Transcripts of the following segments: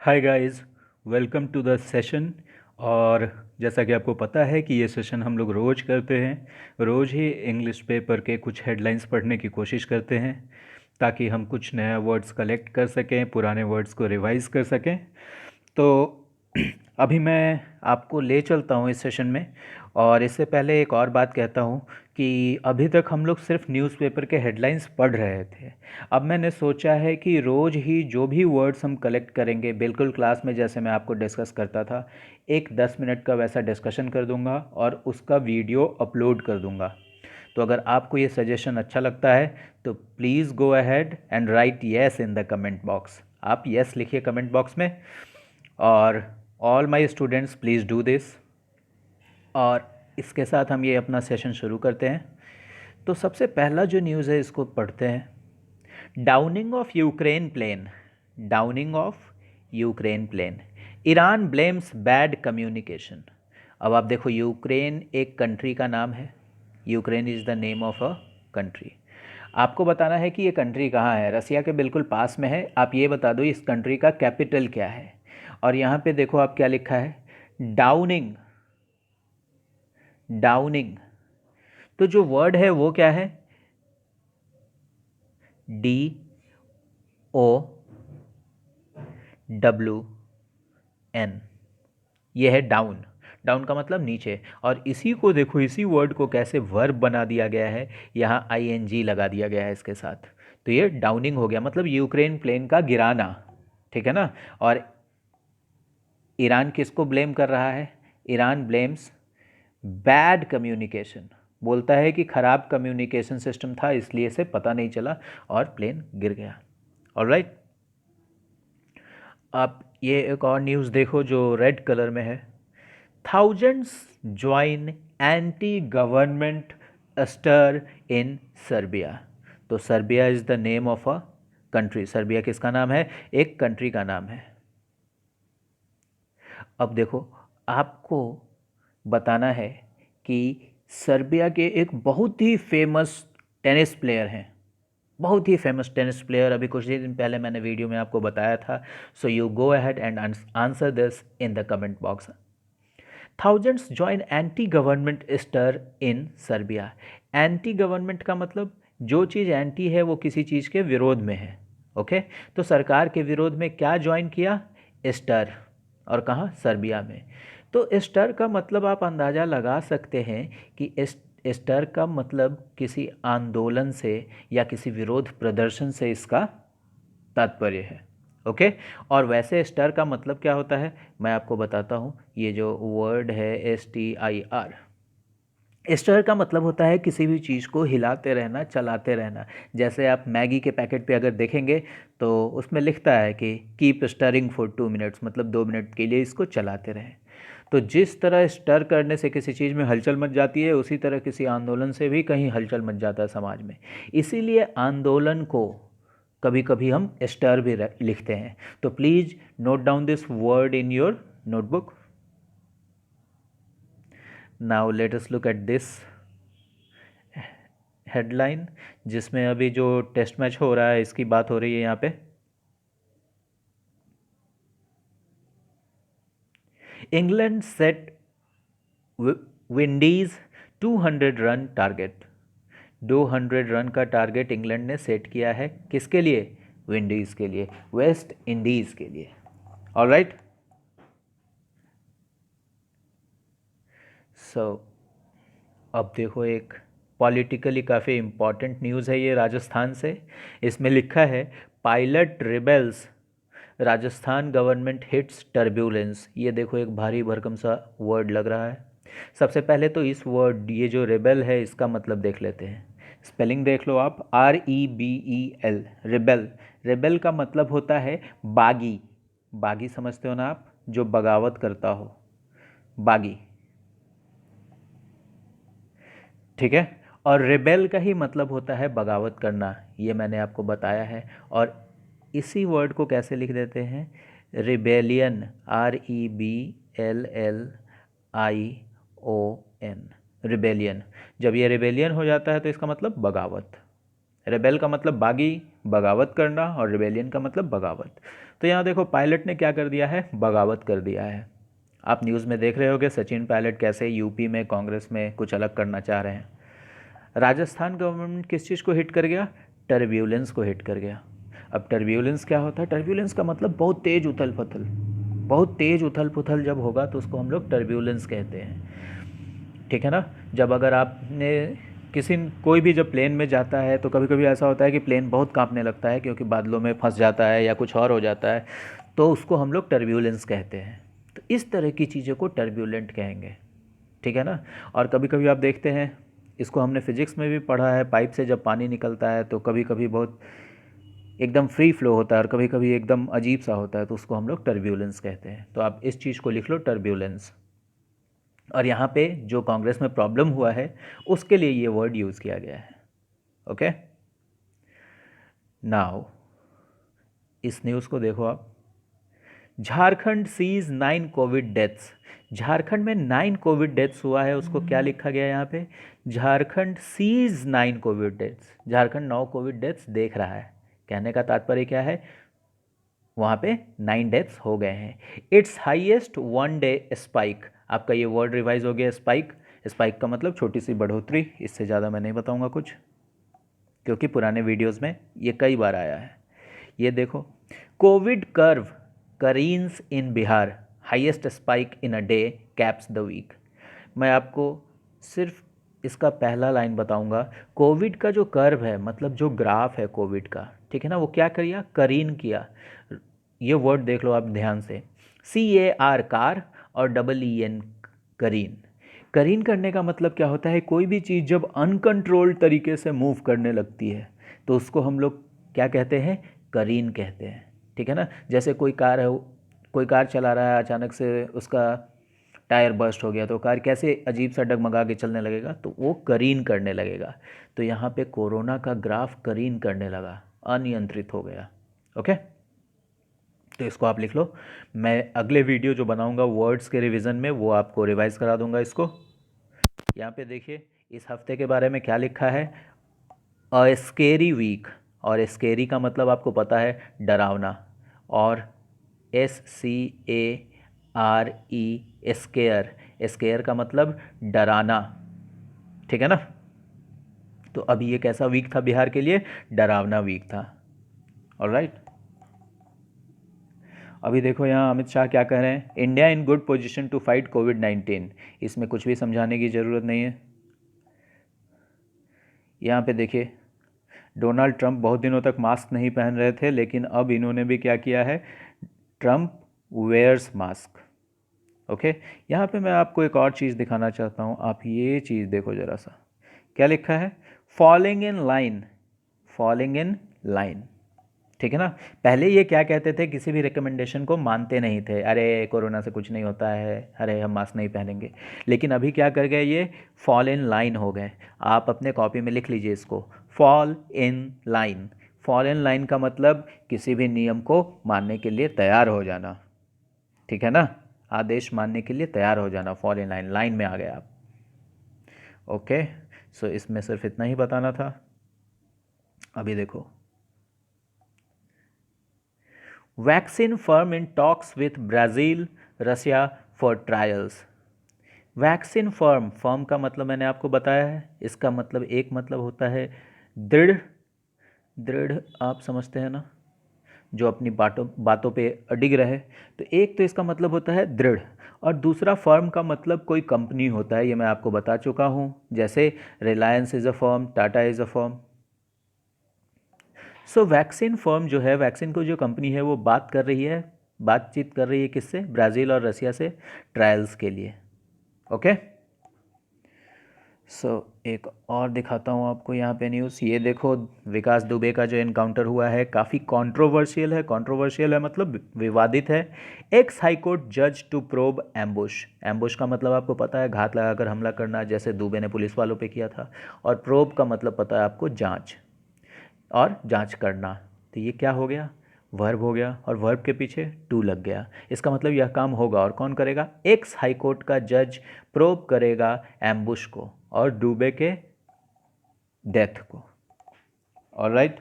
Hi guys, welcome to the session. और जैसा कि आपको पता है कि ये सेशन हम लोग रोज़ करते हैं। रोज़ ही इंग्लिश पेपर के कुछ हेडलाइंस पढ़ने की कोशिश करते हैं ताकि हम कुछ नया वर्ड्स कलेक्ट कर सकें, पुराने वर्ड्स को रिवाइज कर सकें। तो अभी मैं आपको ले चलता हूँ इस सेशन में। और इससे पहले एक और बात कहता हूँ कि अभी तक हम लोग सिर्फ न्यूज़पेपर के हेडलाइंस पढ़ रहे थे। अब मैंने सोचा है कि रोज़ ही जो भी वर्ड्स हम कलेक्ट करेंगे, बिल्कुल क्लास में जैसे मैं आपको डिस्कस करता था, एक 10 मिनट का वैसा डिस्कशन कर दूंगा और उसका वीडियो अपलोड कर दूंगा। तो अगर आपको ये सजेशन अच्छा लगता है तो please go ahead and right yes in the comment box. आप येस लिखिए कमेंट बॉक्स में। और all my students please do this. और इसके साथ हम ये अपना सेशन शुरू करते हैं। तो सबसे पहला जो न्यूज़ है इसको पढ़ते हैं। Downing of Ukraine plane. Downing of Ukraine plane. Iran blames bad communication. अब आप देखो, यूक्रेन एक कंट्री का नाम है। Ukraine is the name of a country. आपको बताना है कि ये कंट्री कहाँ है। रसिया के बिल्कुल पास में है। आप ये बता दो इस कंट्री का कैपिटल क्या है। और यहाँ पे देखो आप क्या लिखा है, डाउनिंग। डाउनिंग। तो जो वर्ड है वो क्या है, डी ओ डब्ल्यू एन। ये है डाउन। डाउन का मतलब नीचे। और इसी को देखो, इसी वर्ड को कैसे वर्ब बना दिया गया है, यहाँ आई एन जी लगा दिया गया है इसके साथ। तो ये डाउनिंग हो गया, मतलब यूक्रेन प्लेन का गिराना। ठीक है ना। और ईरान किसको ब्लेम कर रहा है, ईरान ब्लेम्स बैड कम्युनिकेशन। बोलता है कि ख़राब कम्युनिकेशन सिस्टम था, इसलिए से पता नहीं चला और प्लेन गिर गया। ऑलराइट। आप ये एक और न्यूज़ देखो जो रेड कलर में है। Thousands join anti government stir in Serbia. तो Serbia is the name of a country. Serbia किसका नाम है, एक कंट्री का नाम है। अब देखो, आपको बताना है कि सर्बिया के एक बहुत ही फेमस टेनिस प्लेयर हैं। बहुत ही फेमस टेनिस प्लेयर, अभी कुछ ही दिन पहले मैंने वीडियो में आपको बताया था। So you go ahead and answer this in the comment box. Thousands join anti government stir in Serbia. Anti government का मतलब जो चीज़ एंटी है वो किसी चीज़ के विरोध में है। ओके। तो सरकार के विरोध में क्या ज्वाइन किया, स्टर। और कहाँ, सर्बिया में। तो स्टर का मतलब आप अंदाज़ा लगा सकते हैं कि स्टर का मतलब किसी आंदोलन से या किसी विरोध प्रदर्शन से इसका तात्पर्य है। ओके। और वैसे स्टर का मतलब क्या होता है मैं आपको बताता हूँ। ये जो वर्ड है STIR, स्टर का मतलब होता है किसी भी चीज़ को हिलाते रहना, चलाते रहना। जैसे आप मैगी के पैकेट पे अगर देखेंगे तो उसमें लिखता है कि कीप स्टरिंग फॉर 2 मिनट्स, मतलब 2 मिनट के लिए इसको चलाते रहें। तो जिस तरह स्टर करने से किसी चीज़ में हलचल मच जाती है, उसी तरह किसी आंदोलन से भी कहीं हलचल मच जाता है समाज में। इसीलिए आंदोलन को कभी कभी हम स्टर भी लिखते हैं। तो please note down this word in your notebook. Now let us look at this headline, जिसमें अभी जो टेस्ट मैच हो रहा है इसकी बात हो रही है यहाँ पे। England set Windies 200 run target. 200 run का टारगेट इंग्लैंड ने सेट किया है, किसके लिए, विंडीज़ के लिए, वेस्ट इंडीज़ के लिए। ऑलराइट। सो अब देखो, एक पॉलिटिकली काफ़ी इम्पॉर्टेंट न्यूज़ है ये, राजस्थान से। इसमें लिखा है pilot rebels, Rajasthan government hits turbulence. ये देखो, एक भारी भरकम सा वर्ड लग रहा है। सबसे पहले तो इस वर्ड, ये जो रिबेल है, इसका मतलब देख लेते हैं। स्पेलिंग देख लो आप, REBEL, रिबेल। रिबेल का मतलब होता है बागी। बागी समझते हो ना आप, जो बगावत करता हो, बागी। ठीक है। और रिबेल का ही मतलब होता है बगावत करना, ये मैंने आपको बताया है। और इसी वर्ड को कैसे लिख देते हैं, रिबेलियन, REBELLION, रिबेलियन। जब ये रिबेलियन हो जाता है तो इसका मतलब बगावत। रेबेल का मतलब बागी, बगावत करना, और रिबेलियन का मतलब बगावत। तो यहाँ देखो पायलट ने क्या कर दिया है, बगावत कर दिया है। आप न्यूज़ में देख रहे होगे सचिन पायलट कैसे यूपी में कांग्रेस में कुछ अलग करना चाह रहे हैं। राजस्थान गवर्नमेंट किस चीज़ को हिट कर गया, टर्ब्यूलेंस को हिट कर गया। अब टर्ब्यूलेंस क्या होता है, टर्ब्यूलेंस का मतलब बहुत तेज़ उथल पुथल, बहुत तेज़ उथल पुथल जब होगा तो उसको हम लोग टर्ब्यूलेंस कहते हैं, ठीक है ना। जब अगर आपने कोई भी जब प्लेन में जाता है तो कभी कभी ऐसा होता है कि प्लेन बहुत कांपने लगता है क्योंकि बादलों में फंस जाता है या कुछ और हो जाता है, तो उसको हम लोग टर्ब्यूलेंस कहते हैं। तो इस तरह की चीज़ों को टर्ब्यूलेंट कहेंगे, ठीक है ना। और कभी कभी आप देखते हैं, इसको हमने फिजिक्स में भी पढ़ा है, पाइप से जब पानी निकलता है तो कभी कभी बहुत एकदम फ्री फ्लो होता है और कभी कभी एकदम अजीब सा होता है, तो उसको हम लोग टर्ब्यूलेंस कहते हैं। तो आप इस चीज़ को लिख लो, टर्ब्यूलेंस। और यहाँ पे जो कांग्रेस में प्रॉब्लम हुआ है उसके लिए ये वर्ड यूज़ किया गया है। ओके, नाउ इस न्यूज़ को देखो आप। Jharkhand sees 9 covid deaths. Jharkhand में 9 कोविड डेथ्स हुआ है, उसको क्या लिखा गया यहाँ पे, Jharkhand sees 9 covid deaths. Jharkhand 9 covid deaths देख रहा है, कहने का तात्पर्य क्या है, वहाँ पे 9 डेथ्स हो गए हैं। It's highest one day spike. आपका ये वर्ड रिवाइज हो गया, स्पाइक। स्पाइक का मतलब छोटी सी बढ़ोतरी, इससे ज़्यादा मैं नहीं बताऊँगा कुछ, क्योंकि पुराने वीडियोस में ये कई बार आया है। ये देखो, COVID curve careens in Bihar, highest spike in a day caps the week. मैं आपको सिर्फ इसका पहला लाइन बताऊंगा। कोविड का जो कर्व है, मतलब जो ग्राफ है कोविड का, ठीक है ना, वो क्या किया, करीन किया। ये वर्ड देख लो आप ध्यान से, CAR कार और EEN करीन। करीन करने का मतलब क्या होता है, कोई भी चीज़ जब अनकंट्रोल्ड तरीके से मूव करने लगती है तो उसको हम लोग क्या कहते हैं, करीन कहते हैं, ठीक है ना। जैसे कोई कार है, कोई कार चला रहा है, अचानक से उसका टायर बर्स्ट हो गया तो कार कैसे अजीब सा डगमगा के चलने लगेगा, तो वो करीन करने लगेगा। तो यहाँ पे कोरोना का ग्राफ करीन करने लगा, अनियंत्रित हो गया। ओके, तो इसको आप लिख लो। मैं अगले वीडियो जो बनाऊंगा वर्ड्स के रिवीजन में, वो आपको रिवाइज करा दूंगा इसको। यहाँ पे देखिए इस हफ्ते के बारे में क्या लिखा है, अ स्केरी वीक। और स्केरी का मतलब आपको पता है, डरावना। और SCARE, स्केयर। स्केयर का मतलब डराना, ठीक है ना। तो अभी ये कैसा वीक था बिहार के लिए, डरावना वीक था। ऑलराइट, अभी देखो यहाँ अमित शाह क्या कह रहे हैं, India in good position to fight कोविड-19। इसमें कुछ भी समझाने की ज़रूरत नहीं है। यहाँ पे देखिए, डोनाल्ड ट्रंप बहुत दिनों तक मास्क नहीं पहन रहे थे, लेकिन अब इन्होंने भी क्या किया है, ट्रंप वेयर्स मास्क। ओके, यहाँ पे मैं आपको एक और चीज़ दिखाना चाहता हूँ, आप ये चीज़ देखो ज़रा सा, क्या लिखा है, falling in line, falling in line, ठीक है ना। पहले ये क्या कहते थे, किसी भी रिकमेंडेशन को मानते नहीं थे, अरे कोरोना से कुछ नहीं होता है, अरे हम मास्क नहीं पहनेंगे। लेकिन अभी क्या कर गए, ये फॉल इन लाइन हो गए। आप अपने कॉपी में लिख लीजिए इसको, fall in line. Fall in line का मतलब किसी भी नियम को मानने के लिए तैयार हो जाना, ठीक है ना, आदेश मानने के लिए तैयार हो जाना, फॉल इन लाइन, लाइन में आ गए आप। ओके, सो इसमें सिर्फ इतना ही बताना था। अभी देखो, vaccine firm in talks with Brazil Russia for trials. Vaccine firm, firm का मतलब मैंने आपको बताया है, इसका मतलब एक मतलब होता है दृढ़। दृढ़ आप समझते हैं ना, जो अपनी बातों बातों पे अडिग रहे। तो एक तो इसका मतलब होता है दृढ़, और दूसरा फर्म का मतलब कोई कंपनी होता है, ये मैं आपको बता चुका हूँ। जैसे Reliance is a firm, Tata is a firm. So vaccine firm जो है, वैक्सीन को जो कंपनी है वो बात कर रही है, बातचीत कर रही है किससे, ब्राज़ील और रसिया से, ट्रायल्स के लिए। ओके, सो एक और दिखाता हूँ आपको यहाँ पे न्यूज़। ये देखो, विकास दुबे का जो इनकाउंटर हुआ है काफ़ी कंट्रोवर्शियल है। कंट्रोवर्शियल है मतलब विवादित है। एक्स हाईकोर्ट जज टू प्रोब एम्बुश। एम्बुश का मतलब आपको पता है, घात लगाकर हमला करना, जैसे दुबे ने पुलिस वालों पे किया था। और प्रोब का मतलब पता है आपको, जांच और जांच करना। तो ये क्या हो गया, वर्ब हो गया, और वर्ब के पीछे टू लग गया। इसका मतलब यह काम होगा, और कौन करेगा, एक्स हाईकोर्ट का जज प्रोब करेगा एम्बुश को और डूबे के डेथ को। Alright,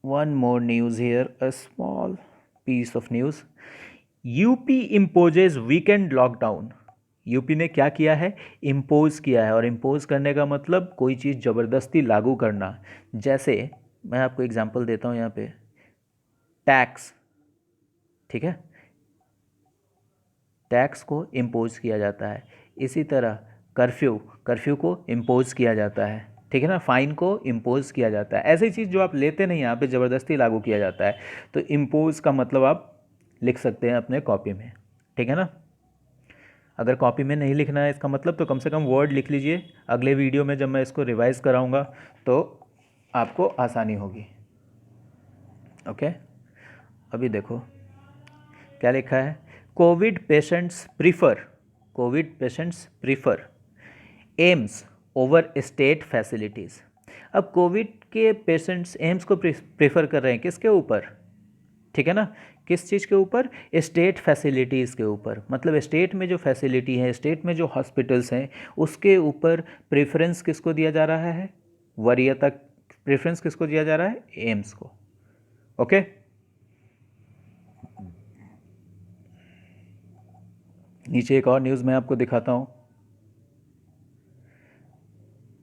one more news here, a small piece of news. UP imposes weekend lockdown. UP ने क्या किया है? इम्पोज किया है। और इम्पोज करने का मतलब कोई चीज़ ज़बरदस्ती लागू करना। जैसे मैं आपको एग्जांपल देता हूँ यहाँ पे, टैक्स, ठीक है, टैक्स को इम्पोज किया जाता है। इसी तरह कर्फ्यू, कर्फ्यू को इम्पोज किया जाता है, ठीक है ना, फाइन को इम्पोज किया जाता है। ऐसी चीज़ जो आप लेते नहीं, यहाँ पे ज़बरदस्ती लागू किया जाता है। तो इम्पोज का मतलब आप लिख सकते हैं अपने कॉपी में, ठीक है ना। अगर कॉपी में नहीं लिखना है इसका मतलब, तो कम से कम वर्ड लिख लीजिए। अगले वीडियो में जब मैं इसको रिवाइज कराऊंगा तो आपको आसानी होगी। ओके, अभी देखो क्या लिखा है। Covid patients prefer, Covid patients prefer AIIMS over state facilities. अब कोविड के पेशेंट्स एम्स को प्रीफर कर रहे हैं, किसके ऊपर? ठीक है ना, किस चीज़ के ऊपर? स्टेट फैसिलिटीज़ के ऊपर। मतलब स्टेट में जो फैसिलिटी है, स्टेट में जो हॉस्पिटल्स हैं, उसके ऊपर प्रेफरेंस किसको दिया जा रहा है? वरीयता प्रेफरेंस किसको दिया जा रहा है? एम्स को। ओके, नीचे एक और न्यूज़ मैं आपको दिखाता हूँ।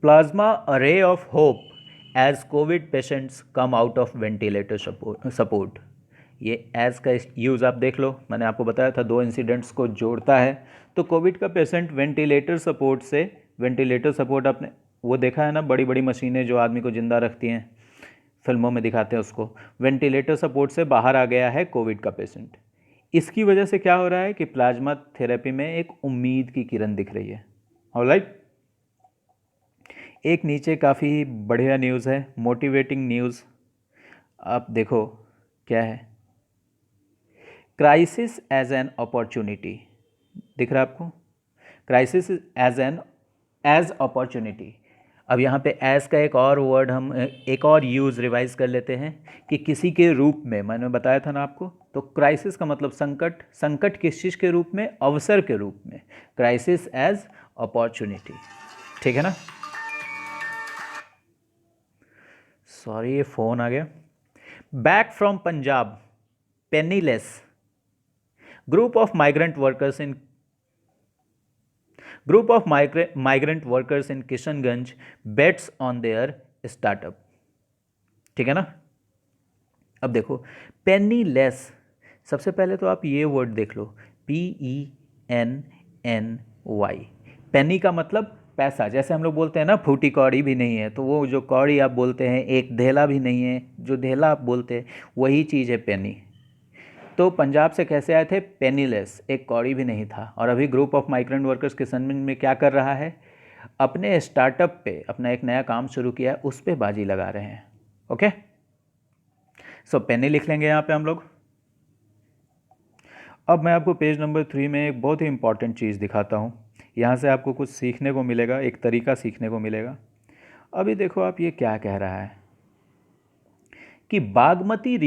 Plasma ray of hope as covid patients come out of ventilator support. ये एज का यूज़ आप देख लो, मैंने आपको बताया था, दो इंसिडेंट्स को जोड़ता है। तो कोविड का पेशेंट वेंटिलेटर सपोर्ट से, वेंटिलेटर सपोर्ट आपने वो देखा है ना, बड़ी बड़ी मशीनें जो आदमी को ज़िंदा रखती हैं, फिल्मों में दिखाते हैं उसको, वेंटिलेटर सपोर्ट से बाहर आ गया है कोविड का पेशेंट। इसकी वजह से क्या हो रहा है कि प्लाज्मा थेरेपी में एक उम्मीद की किरण दिख रही है। ऑलराइट, एक नीचे काफ़ी बढ़िया न्यूज़ है, मोटिवेटिंग न्यूज़। आप देखो क्या है, क्राइसिस एज एन अपॉर्चुनिटी। दिख रहा है आपको? Crisis as opportunity. अब यहाँ पे एज का एक और वर्ड हम एक और यूज़ रिवाइज कर लेते हैं कि किसी के रूप में। मैंने बताया था ना आपको, तो क्राइसिस का मतलब संकट, संकट किस चीज़ के रूप में? अवसर के रूप में। क्राइसिस एज अपॉर्चुनिटी, ठीक है ना। सॉरी, ये फ़ोन आ गया। Back from Punjab, penniless group of migrant workers in migrant workers in Kishanganj bets on their startup, ठीक है ना। अब देखो पेनीलेस, सबसे पहले तो आप ये वर्ड देख लो, PENNY। पेनी का मतलब पैसा, जैसे हम लोग बोलते हैं ना फूटी कौड़ी भी नहीं है, तो वो जो कौड़ी आप बोलते हैं, एक धेला भी नहीं है, जो धेला आप बोलते हैं वही चीज़ है पेनी। तो पंजाब से कैसे आए थे? पेनीलेस, एक कौड़ी भी नहीं था। और अभी group of migrant workers Kishanganj में क्या कर रहा है? अपने स्टार्टअप पे अपना एक नया काम शुरू किया है, उस पे बाजी लगा रहे हैं। ओके, सो पेनी लिख लेंगे यहाँ पे हम लोग। अब मैं आपको पेज नंबर 3 में एक बहुत ही इंपॉर्टेंट चीज़ दिखाता हूँ। यहाँ से आपको कुछ सीखने को मिलेगा, एक तरीका सीखने को मिलेगा। अभी देखो आप, ये क्या कह रहा है कि Bagmati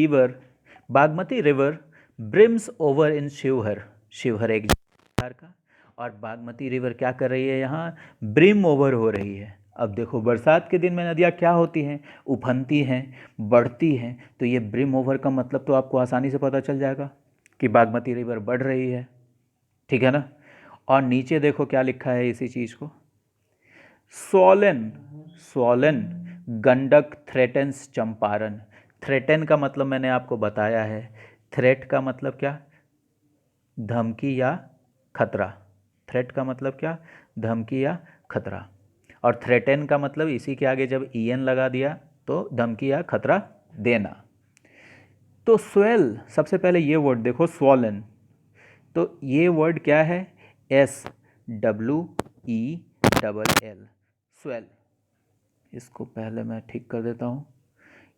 river brims over in Sheohar. Sheohar एक बिहार का, और बागमती रिवर क्या कर रही है? यहाँ ब्रिम ओवर हो रही है। अब देखो बरसात के दिन में नदियाँ क्या होती हैं? उफनती हैं, बढ़ती हैं। तो ये ब्रिम ओवर का मतलब तो आपको आसानी से पता चल जाएगा कि बागमती रिवर बढ़ रही है, ठीक है ना। और नीचे देखो क्या लिखा है इसी चीज़ को, swollen, swollen Gandak threatens Champaran. Threaten का मतलब मैंने आपको बताया है, थ्रेट का मतलब क्या? धमकी या खतरा। थ्रेट का मतलब क्या? धमकी या खतरा। और थ्रेटन का मतलब इसी के आगे जब ईएन लगा दिया तो धमकी या खतरा देना। तो स्वेल, सबसे पहले ये वर्ड देखो, स्वॉलन। तो ये वर्ड क्या है? SWELL, swell. इसको पहले मैं ठीक कर देता हूँ।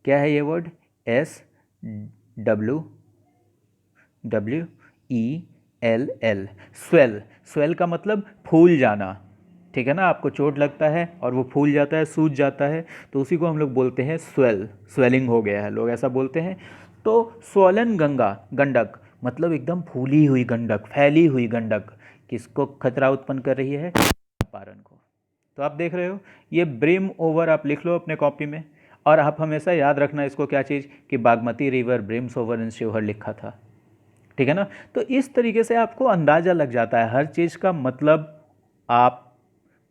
क्या है ये वर्ड? SWELL, swell. स्वेल का मतलब फूल जाना, ठीक है ना। आपको चोट लगता है और वो फूल जाता है, सूज जाता है, तो उसी को हम लोग बोलते हैं स्वेल, स्वेलिंग हो गया है, लोग ऐसा बोलते हैं। तो स्वलन गंगा, गंडक मतलब एकदम फूली हुई गंडक, फैली हुई गंडक, किसको खतरा उत्पन्न कर रही है? चंपारण को। तो आप देख रहे हो, ये ब्रिम ओवर आप लिख लो अपने कॉपी में। और आप हमेशा याद रखना इसको, क्या चीज़, कि Bagmati river brims over in Sheohar लिखा था, ठीक है ना। तो इस तरीके से आपको अंदाज़ा लग जाता है, हर चीज़ का मतलब आप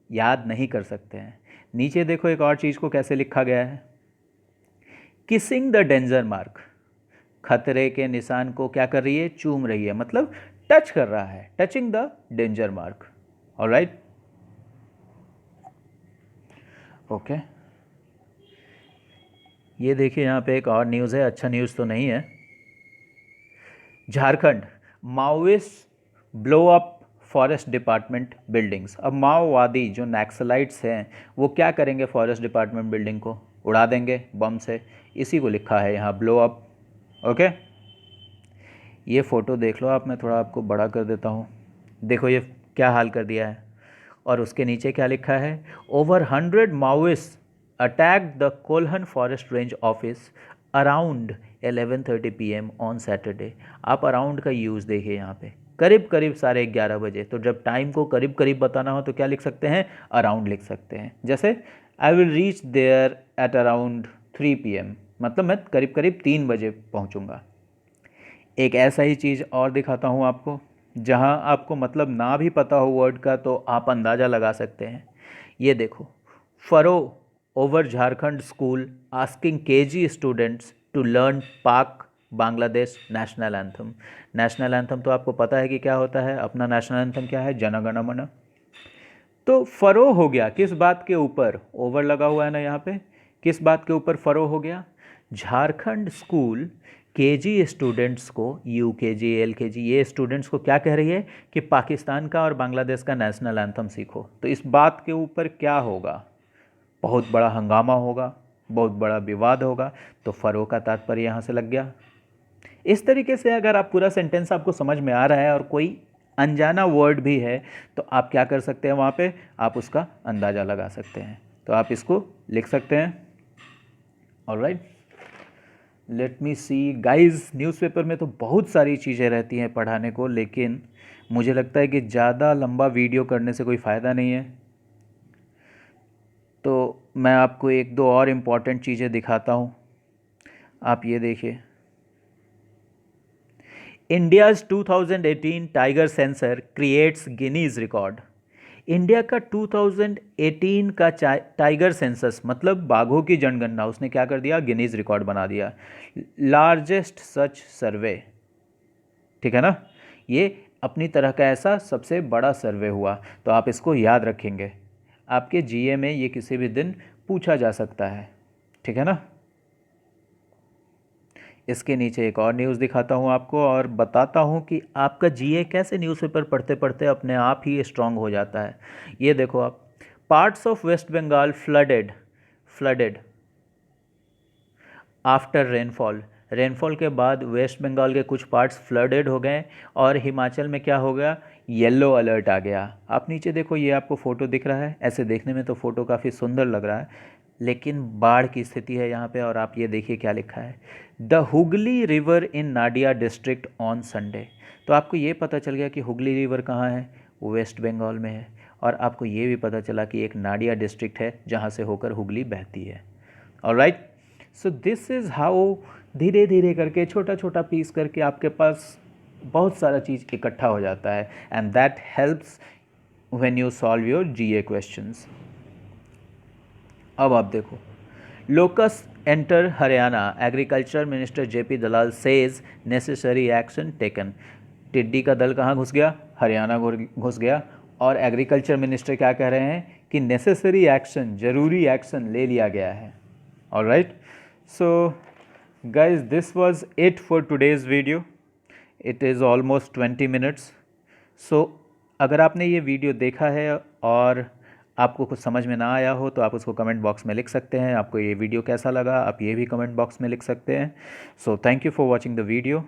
याद नहीं कर सकते हैं। नीचे देखो एक और चीज़ को कैसे लिखा गया है, किसिंग द डेंजर मार्क, खतरे के निशान को क्या कर रही है, चूम रही है, मतलब टच कर रहा है, touching the danger mark. Alright, okay. ये देखिए यहाँ पे एक और न्यूज़ है, अच्छा न्यूज़ तो नहीं है। Jharkhand, Maoist blow up forest department buildings. अब माओवादी जो नक्सलाइट्स हैं वो क्या करेंगे, फॉरेस्ट डिपार्टमेंट बिल्डिंग को उड़ा देंगे बम से, इसी को लिखा है यहाँ, ब्लो अप। ओके, ये फ़ोटो देख लो आप, मैं थोड़ा आपको बड़ा कर देता हूँ, देखो ये क्या हाल कर दिया है। और उसके नीचे क्या लिखा है, over 100 Maoist attack the Kolhan forest range office around 11:30 PM on Saturday. आप अराउंड का यूज़ देखिए यहाँ पे, करीब करीब 11:30 बजे। तो जब टाइम को करीब करीब बताना हो तो क्या लिख सकते हैं, अराउंड लिख सकते हैं। जैसे I will reach there at around 3 PM, मतलब मैं करीब करीब 3 बजे पहुँचूँगा। एक ऐसा ही चीज़ और दिखाता हूँ आपको, जहाँ आपको मतलब ना भी पता हो वर्ड का तो आप अंदाज़ा लगा सकते हैं। ये देखो, furore over Jharkhand school asking KG students to learn Pak Bangladesh national anthem. National anthem तो आपको पता है कि क्या होता है, अपना नेशनल एंथम क्या है, जन गण मन। तो फरो हो गया किस बात के ऊपर, ओवर लगा हुआ है ना यहाँ पे, किस बात के ऊपर फरो हो गया, झारखंड स्कूल KG स्टूडेंट्स को, UKG LKG ये स्टूडेंट्स को क्या कह रही है कि पाकिस्तान का और बांग्लादेश का नेशनल एंथम सीखो। तो इस बात के ऊपर क्या होगा, बहुत बड़ा हंगामा होगा, बहुत बड़ा विवाद होगा। तो फरो का तात्पर्य यहाँ से लग गया। इस तरीके से अगर आप पूरा सेंटेंस आपको समझ में आ रहा है और कोई अनजाना वर्ड भी है तो आप क्या कर सकते हैं, वहाँ पे आप उसका अंदाज़ा लगा सकते हैं। तो आप इसको लिख सकते हैं। Alright, let me see guys, newspaper में तो बहुत सारी चीज़ें रहती हैं पढ़ाने को, लेकिन मुझे लगता है कि ज़्यादा लंबा वीडियो करने से कोई फ़ायदा नहीं है। तो मैं आपको एक दो और इम्पॉर्टेंट चीज़ें दिखाता हूँ। आप ये देखिए, India's 2018 tiger sensor creates Guinness record. India का 2018 का टाइगर सेंसस मतलब बाघों की जनगणना, उसने क्या कर दिया, गिनीज रिकॉर्ड बना दिया, लार्जेस्ट सच सर्वे, ठीक है ना। ये अपनी तरह का ऐसा सबसे बड़ा सर्वे हुआ। तो आप इसको याद रखेंगे, आपके GA में ये किसी भी दिन पूछा जा सकता है, ठीक है ना। इसके नीचे एक और न्यूज़ दिखाता हूँ आपको और बताता हूँ कि आपका GA कैसे न्यूज़पेपर पढ़ते पढ़ते अपने आप ही स्ट्रांग हो जाता है। ये देखो आप, parts of West Bengal flooded after rainfall. Rainfall के बाद वेस्ट बंगाल के कुछ पार्ट्स फ्लडेड हो गए और हिमाचल में क्या हो गया, येलो अलर्ट आ गया। आप नीचे देखो, ये आपको फ़ोटो दिख रहा है, ऐसे देखने में तो फ़ोटो काफ़ी सुंदर लग रहा है, लेकिन बाढ़ की स्थिति है यहाँ पे। और आप ये देखिए क्या लिखा है, the Hooghly river in Nadia district on Sunday. तो आपको ये पता चल गया कि हुगली रिवर कहाँ है, वेस्ट बंगाल में है। और आपको ये भी पता चला कि एक नाडिया डिस्ट्रिक्ट है जहाँ से होकर हुगली बहती है। Alright, so this is how धीरे धीरे करके, छोटा छोटा पीस करके आपके पास बहुत सारा चीज़ इकट्ठा हो जाता है, and that helps when you solve your GA questions. अब आप देखो, locus enter Haryana, agriculture minister JP दलाल सेज नेसेसरी एक्शन टेकन। टिड्डी का दल कहाँ घुस गया, हरियाणा घुस गया। और एग्रीकल्चर मिनिस्टर क्या कह रहे हैं कि नेसेसरी एक्शन, ज़रूरी एक्शन ले लिया गया है। Alright, so guys, this was it for today's video. It is almost 20 minutes. So अगर आपने ये वीडियो देखा है और आपको कुछ समझ में ना आया हो तो आप उसको कमेंट बॉक्स में लिख सकते हैं। आपको ये वीडियो कैसा लगा आप ये भी कमेंट बॉक्स में लिख सकते हैं। So thank you for watching the video.